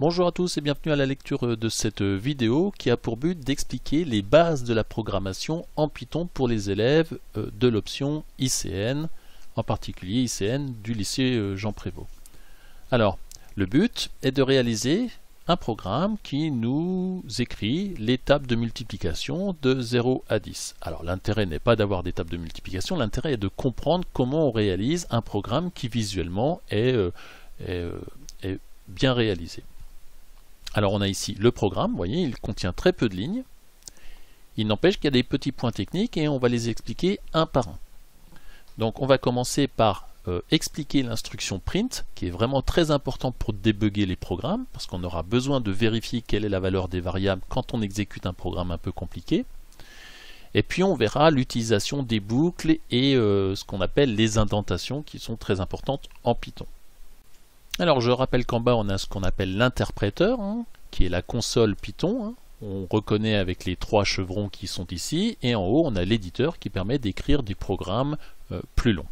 Bonjour à tous et bienvenue à la lecture de cette vidéo qui a pour but d'expliquer les bases de la programmation en Python pour les élèves de l'option ICN, en particulier ICN du lycée Jean Prévost. Alors, le but est de réaliser un programme qui nous écrit l'étape de multiplication de 0 à 10. Alors l'intérêt n'est pas d'avoir des tables de multiplication, l'intérêt est de comprendre comment on réalise un programme qui visuellement est bien réalisé. Alors on a ici le programme, vous voyez, il contient très peu de lignes. Il n'empêche qu'il y a des petits points techniques et on va les expliquer un par un. Donc on va commencer par expliquer l'instruction print, qui est vraiment très important pour débugger les programmes, parce qu'on aura besoin de vérifier quelle est la valeur des variables quand on exécute un programme un peu compliqué. Et puis on verra l'utilisation des boucles et ce qu'on appelle les indentations, qui sont très importantes en Python. Alors je rappelle qu'en bas on a ce qu'on appelle l'interpréteur, qui est la console Python. On reconnaît avec les trois chevrons qui sont ici, et en haut on a l'éditeur qui permet d'écrire des programmes plus longs.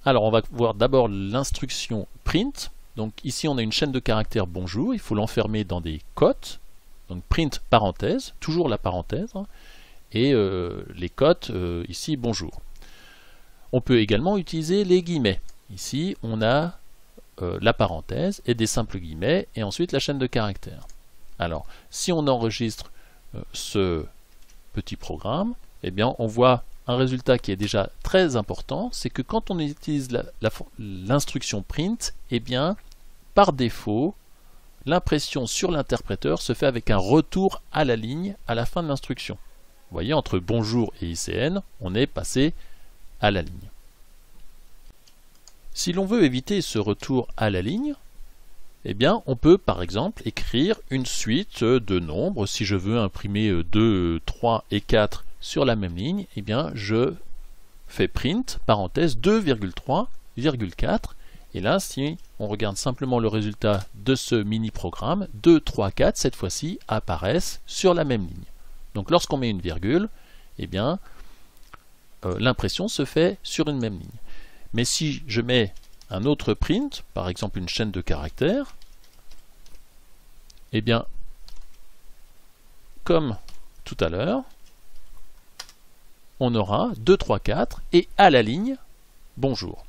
Alors on va voir d'abord l'instruction print. Donc ici on a une chaîne de caractères bonjour, il faut l'enfermer dans des cotes. Donc print parenthèse, toujours la parenthèse, et les cotes ici bonjour. On peut également utiliser les guillemets. Ici on a la parenthèse et des simples guillemets et ensuite la chaîne de caractères. Alors si on enregistre ce petit programme, eh bien on voit un résultat qui est déjà très important, c'est que quand on utilise l'instruction print, eh bien par défaut l'impression sur l'interpréteur se fait avec un retour à la ligne à la fin de l'instruction. Vous voyez, entre bonjour et ICN, on est passé à la ligne. Si l'on veut éviter ce retour à la ligne, eh bien, on peut par exemple écrire une suite de nombres. Si je veux imprimer 2, 3 et 4 sur la même ligne, eh bien, je fais print, parenthèse, 2,3, 4. Et là, si on regarde simplement le résultat de ce mini-programme, 2, 3, 4, cette fois-ci, apparaissent sur la même ligne. Donc lorsqu'on met une virgule, eh bien, l'impression se fait sur une même ligne. Mais si je mets un autre print, par exemple une chaîne de caractères, eh bien, comme tout à l'heure, on aura 2, 3, 4 et à la ligne, bonjour.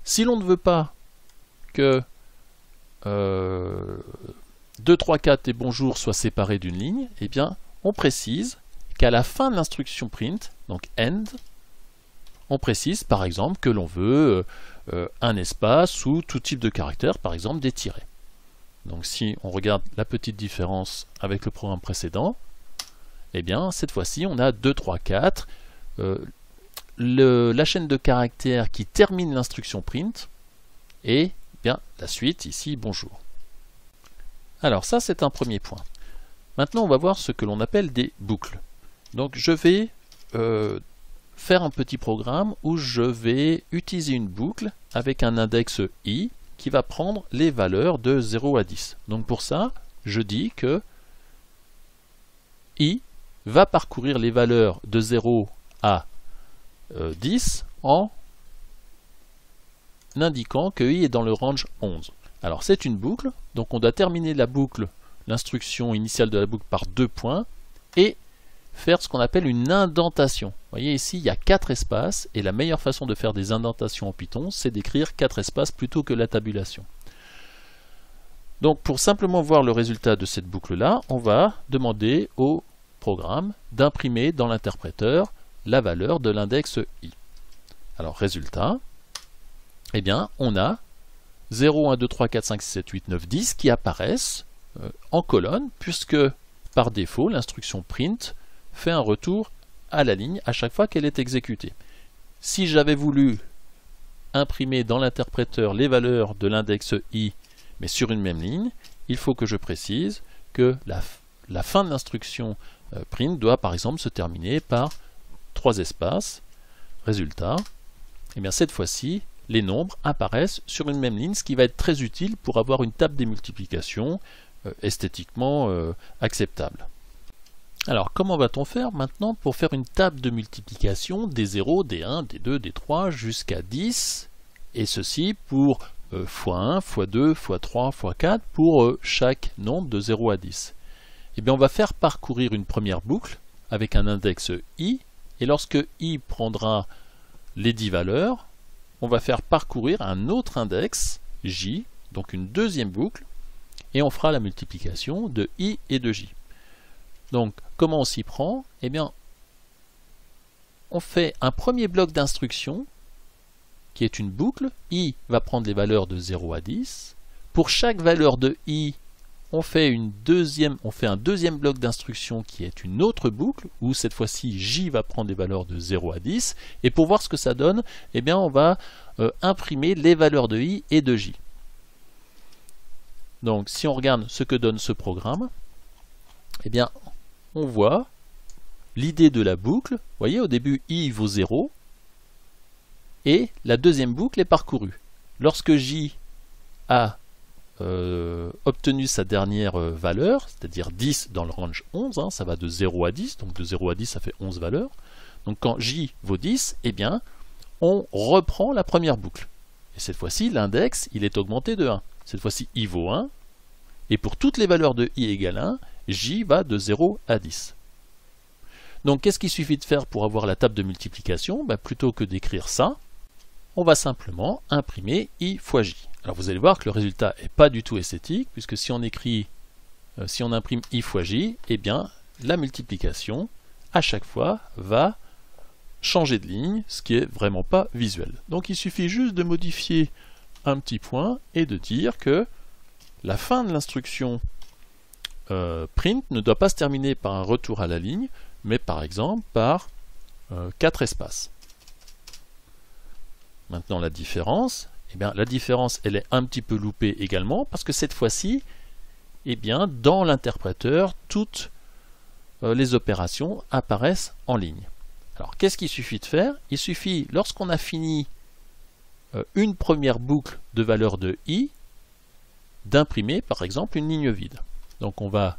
Si l'on ne veut pas que 2, 3, 4 et bonjour soient séparés d'une ligne, eh bien, on précise qu'à la fin de l'instruction print, donc end, on précise par exemple que l'on veut un espace ou tout type de caractère, par exemple des tirets. Donc si on regarde la petite différence avec le programme précédent, eh bien cette fois-ci on a 2, 3, 4, la chaîne de caractères qui termine l'instruction print, et bien la suite ici bonjour. Alors ça c'est un premier point. Maintenant on va voir ce que l'on appelle des boucles. Donc je vais faire un petit programme où je vais utiliser une boucle avec un index i qui va prendre les valeurs de 0 à 10. Donc pour ça, je dis que i va parcourir les valeurs de 0 à 10 en indiquant que i est dans le range 11. Alors c'est une boucle, donc on doit terminer la boucle, l'instruction initiale de la boucle par 2 points et faire ce qu'on appelle une indentation. Vous voyez ici, il y a 4 espaces, et la meilleure façon de faire des indentations en Python, c'est d'écrire 4 espaces plutôt que la tabulation. Donc pour simplement voir le résultat de cette boucle-là, on va demander au programme d'imprimer dans l'interpréteur la valeur de l'index i. Alors résultat, eh bien on a 0, 1, 2, 3, 4, 5, 6, 7, 8, 9, 10 qui apparaissent en colonne, puisque par défaut, l'instruction print fait un retour à la ligne à chaque fois qu'elle est exécutée. Si j'avais voulu imprimer dans l'interpréteur les valeurs de l'index i, mais sur une même ligne, il faut que je précise que la fin de l'instruction print doit par exemple se terminer par 3 espaces. Résultat, et bien cette fois-ci, les nombres apparaissent sur une même ligne, ce qui va être très utile pour avoir une table des multiplications esthétiquement acceptable. Alors comment va-t-on faire maintenant pour faire une table de multiplication des 0, des 1, des 2, des 3 jusqu'à 10, et ceci pour x1, x2, x3, x4 pour chaque nombre de 0 à 10. Eh bien, on va faire parcourir une première boucle avec un index i, et lorsque i prendra les 10 valeurs, on va faire parcourir un autre index, j, donc une deuxième boucle, et on fera la multiplication de i et de j. Donc, comment on s'y prend? Eh bien, on fait un premier bloc d'instruction qui est une boucle. I va prendre les valeurs de 0 à 10. Pour chaque valeur de i, on fait un deuxième bloc d'instruction qui est une autre boucle, où cette fois-ci j va prendre les valeurs de 0 à 10. Et pour voir ce que ça donne, eh bien, on va imprimer les valeurs de i et de j. Donc, si on regarde ce que donne ce programme, eh bien, on voit l'idée de la boucle. Vous voyez, au début, i vaut 0, et la deuxième boucle est parcourue. Lorsque j a obtenu sa dernière valeur, c'est-à-dire 10 dans le range 11, hein, ça va de 0 à 10, donc de 0 à 10, ça fait 11 valeurs. Donc quand j vaut 10, eh bien, on reprend la première boucle. Et cette fois-ci, l'index, il est augmenté de 1. Cette fois-ci, i vaut 1. Et pour toutes les valeurs de i égale 1, j va de 0 à 10. Donc, qu'est-ce qu'il suffit de faire pour avoir la table de multiplication? Plutôt que d'écrire ça, on va simplement imprimer i fois j. Alors, vous allez voir que le résultat n'est pas du tout esthétique, puisque si on imprime i fois j, eh bien, la multiplication, à chaque fois, va changer de ligne, ce qui est vraiment pas visuel. Donc, il suffit juste de modifier un petit point et de dire que la fin de l'instruction print ne doit pas se terminer par un retour à la ligne, mais par exemple par 4 espaces. Maintenant la différence, eh bien, la différence elle est un petit peu loupée également, parce que cette fois-ci, eh bien, dans l'interpréteur, toutes les opérations apparaissent en ligne. Alors qu'est-ce qu'il suffit de faire? Il suffit, lorsqu'on a fini une première boucle de valeur de i, d'imprimer par exemple une ligne vide. Donc on va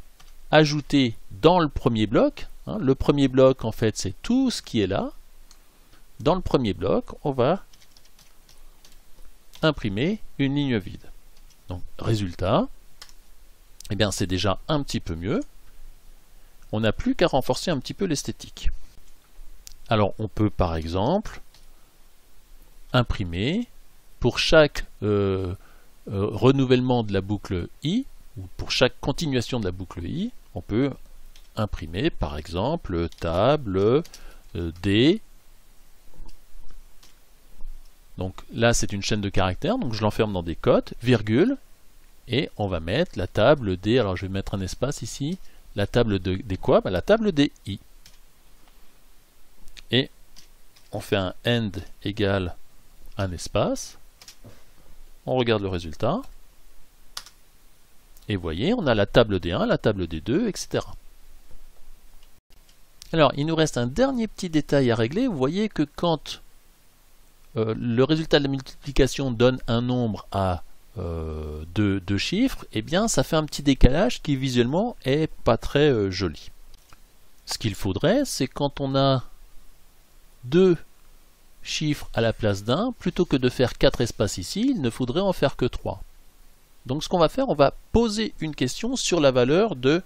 ajouter dans le premier bloc, hein, le premier bloc en fait c'est tout ce qui est là. Dans le premier bloc, on va imprimer une ligne vide. Donc résultat, eh bien c'est déjà un petit peu mieux. On n'a plus qu'à renforcer un petit peu l'esthétique. Alors on peut par exemple imprimer pour chaque renouvellement de la boucle i, ou pour chaque continuation de la boucle i, on peut imprimer par exemple table d. Donc là c'est une chaîne de caractères, donc je l'enferme dans des cotes, virgule, et on va mettre la table d, alors je vais mettre un espace ici, la table des quoi? La table des i. Et on fait un end égale un espace, on regarde le résultat, et vous voyez, on a la table D1, la table D2, etc. Alors, il nous reste un dernier petit détail à régler. Vous voyez que quand le résultat de la multiplication donne un nombre à deux chiffres, eh bien, ça fait un petit décalage qui visuellement est pas très joli. Ce qu'il faudrait, c'est quand on a deux chiffres à la place d'un, plutôt que de faire 4 espaces ici, il ne faudrait en faire que 3. Donc ce qu'on va faire, on va poser une question sur la valeur de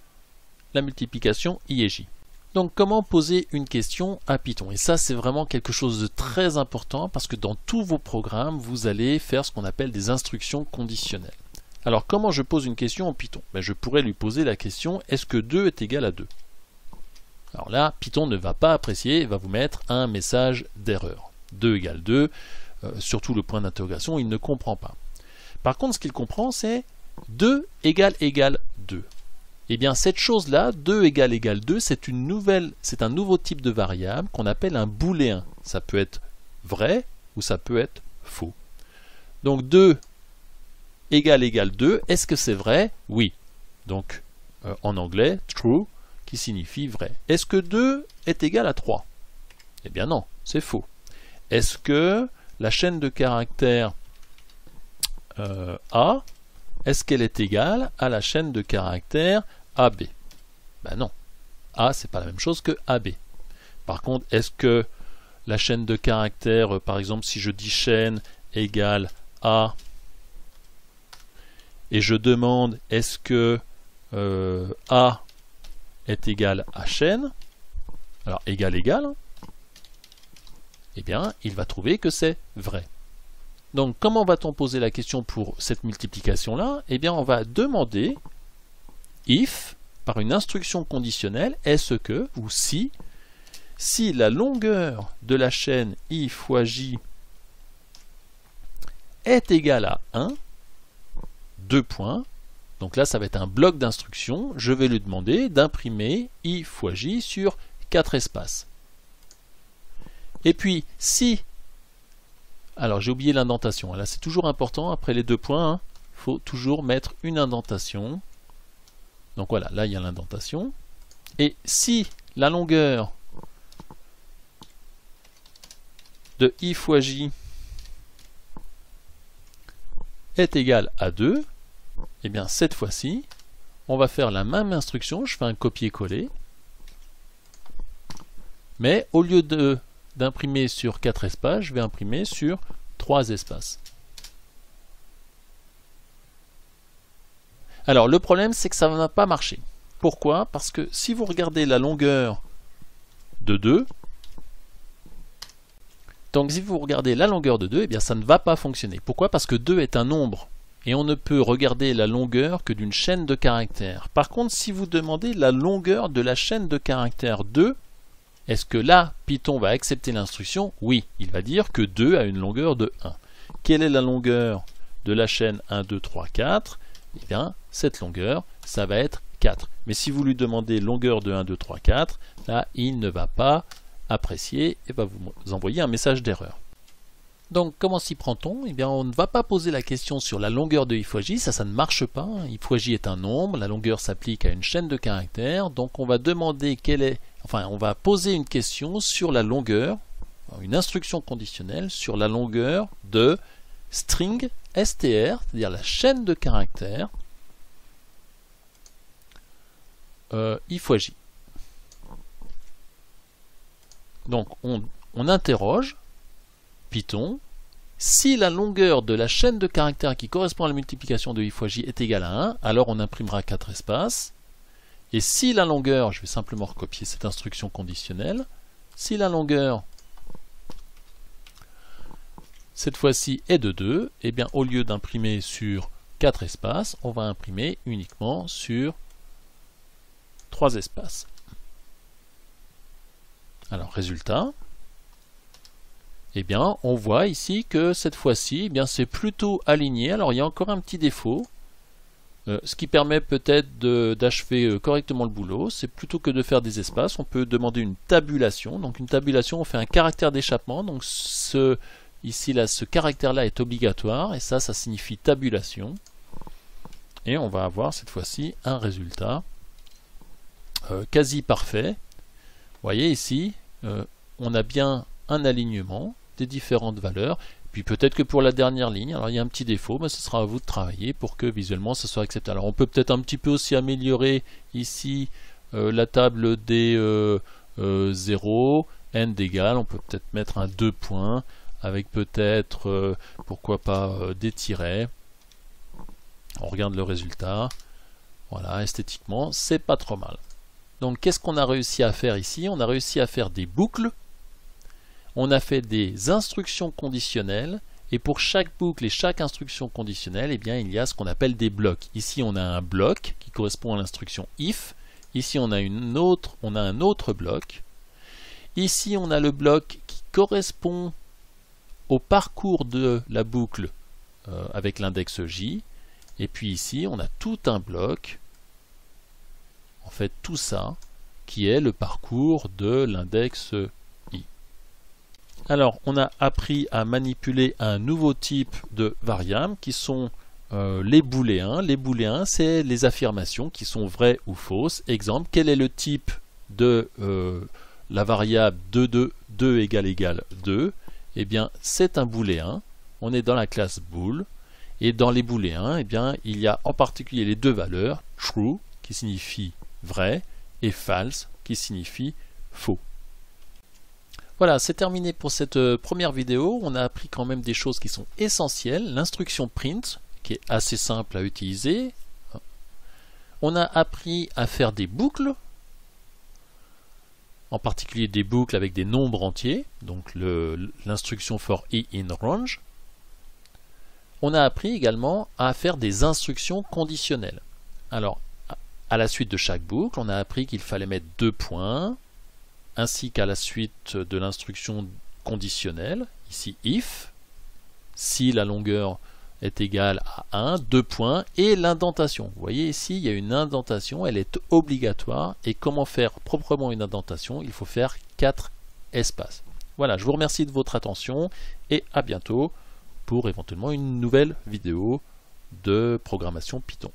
la multiplication i et j. Donc comment poser une question à Python? Et ça c'est vraiment quelque chose de très important, parce que dans tous vos programmes, vous allez faire ce qu'on appelle des instructions conditionnelles. Alors comment je pose une question en Python? Je pourrais lui poser la question, est-ce que 2 est égal à 2? Alors là, Python ne va pas apprécier, il va vous mettre un message d'erreur. 2 égale 2, surtout le point d'interrogation, il ne comprend pas. Par contre, ce qu'il comprend, c'est 2 égale 2. Et bien cette chose-là, 2 égale 2, c'est un nouveau type de variable qu'on appelle un booléen. Ça peut être vrai ou ça peut être faux. Donc 2 égale 2, est-ce que c'est vrai? Oui. Donc en anglais, true, qui signifie vrai. Est-ce que 2 est égal à 3? Eh bien non, c'est faux. Est-ce que la chaîne de caractères A, est-ce qu'elle est égale à la chaîne de caractères AB? Ben non. A, c'est pas la même chose que AB. Par contre, est-ce que la chaîne de caractères, par exemple, si je dis chaîne égale A et je demande est-ce que A est égal à chaîne, alors égal, eh bien, il va trouver que c'est vrai. Donc, comment va-t-on poser la question pour cette multiplication-là? Eh bien, on va demander if, par une instruction conditionnelle, est-ce que, ou si la longueur de la chaîne i fois j est égale à 1, 2 points, donc là, ça va être un bloc d'instructions, je vais lui demander d'imprimer i fois j sur 4 espaces. Et puis, si, alors j'ai oublié l'indentation, là c'est toujours important, après les 2 points, il faut toujours mettre une indentation. Donc voilà, là il y a l'indentation. Et si la longueur de i fois j est égale à 2, et bien cette fois-ci, on va faire la même instruction, je fais un copier-coller, mais au lieu d'imprimer sur 4 espaces, je vais imprimer sur 3 espaces. Alors le problème c'est que ça ne va pas marcher. Pourquoi? Parce que si vous regardez la longueur de 2, donc si vous regardez la longueur de 2, eh bien ça ne va pas fonctionner. Pourquoi? Parce que 2 est un nombre et on ne peut regarder la longueur que d'une chaîne de caractères. Par contre, si vous demandez la longueur de la chaîne de caractères 2, est-ce que là, Python va accepter l'instruction? Oui, il va dire que 2 a une longueur de 1. Quelle est la longueur de la chaîne 1, 2, 3, 4? Eh bien, cette longueur, ça va être 4. Mais si vous lui demandez longueur de 1, 2, 3, 4, là, il ne va pas apprécier et va vous envoyer un message d'erreur. Donc, comment s'y prend-on? Eh bien, on ne va pas poser la question sur la longueur de i fois j, ça ne marche pas. I fois j est un nombre, la longueur s'applique à une chaîne de caractères, donc on va demander on va poser une question sur la longueur, une instruction conditionnelle sur la longueur de string str, c'est-à-dire la chaîne de caractères i fois j. Donc on interroge Python, si la longueur de la chaîne de caractères qui correspond à la multiplication de i fois j est égale à 1, alors on imprimera 4 espaces. Et si la longueur, je vais simplement recopier cette instruction conditionnelle, si la longueur cette fois-ci est de 2, eh bien au lieu d'imprimer sur 4 espaces, on va imprimer uniquement sur 3 espaces. Alors résultat, eh bien on voit ici que cette fois-ci, eh bien c'est plutôt aligné. Alors il y a encore un petit défaut, ce qui permet peut-être d'achever correctement le boulot, c'est plutôt que de faire des espaces, on peut demander une tabulation. Donc une tabulation, on fait un caractère d'échappement, donc ici là, ce caractère-là est obligatoire, et ça signifie tabulation. Et on va avoir cette fois-ci un résultat quasi parfait. Vous voyez ici, on a bien un alignement des différentes valeurs. Puis peut-être que pour la dernière ligne, alors il y a un petit défaut, mais ce sera à vous de travailler pour que visuellement ça soit acceptable. Alors on peut peut-être un petit peu aussi améliorer ici la table des 0, n d'égal, on peut peut-être mettre un 2 points, avec peut-être, pourquoi pas, des tirets. On regarde le résultat. Voilà, esthétiquement, c'est pas trop mal. Donc qu'est-ce qu'on a réussi à faire ici? On a réussi à faire des boucles. On a fait des instructions conditionnelles, et pour chaque boucle et chaque instruction conditionnelle, eh bien, il y a ce qu'on appelle des blocs. Ici, on a un bloc qui correspond à l'instruction if. Ici, on a un autre bloc. Ici, on a le bloc qui correspond au parcours de la boucle avec l'index j. Et puis ici, on a tout un bloc, en fait tout ça, qui est le parcours de l'index i. Alors, on a appris à manipuler un nouveau type de variables qui sont les booléens. Les booléens, c'est les affirmations qui sont vraies ou fausses. Exemple, quel est le type de la variable 2 égale 2? Eh bien, c'est un booléen. On est dans la classe bool. Et dans les booléens, eh bien, il y a en particulier les deux valeurs, true, qui signifie vrai, et false, qui signifie faux. Voilà, c'est terminé pour cette première vidéo. On a appris quand même des choses qui sont essentielles. L'instruction print, qui est assez simple à utiliser. On a appris à faire des boucles, en particulier des boucles avec des nombres entiers, donc l'instruction for i in range. On a appris également à faire des instructions conditionnelles. Alors, à la suite de chaque boucle, on a appris qu'il fallait mettre 2 points, ainsi qu'à la suite de l'instruction conditionnelle, ici if, si la longueur est égale à 1, 2 points, et l'indentation. Vous voyez ici, il y a une indentation, elle est obligatoire, et comment faire proprement une indentation? Il faut faire 4 espaces. Voilà, je vous remercie de votre attention, et à bientôt pour éventuellement une nouvelle vidéo de programmation Python.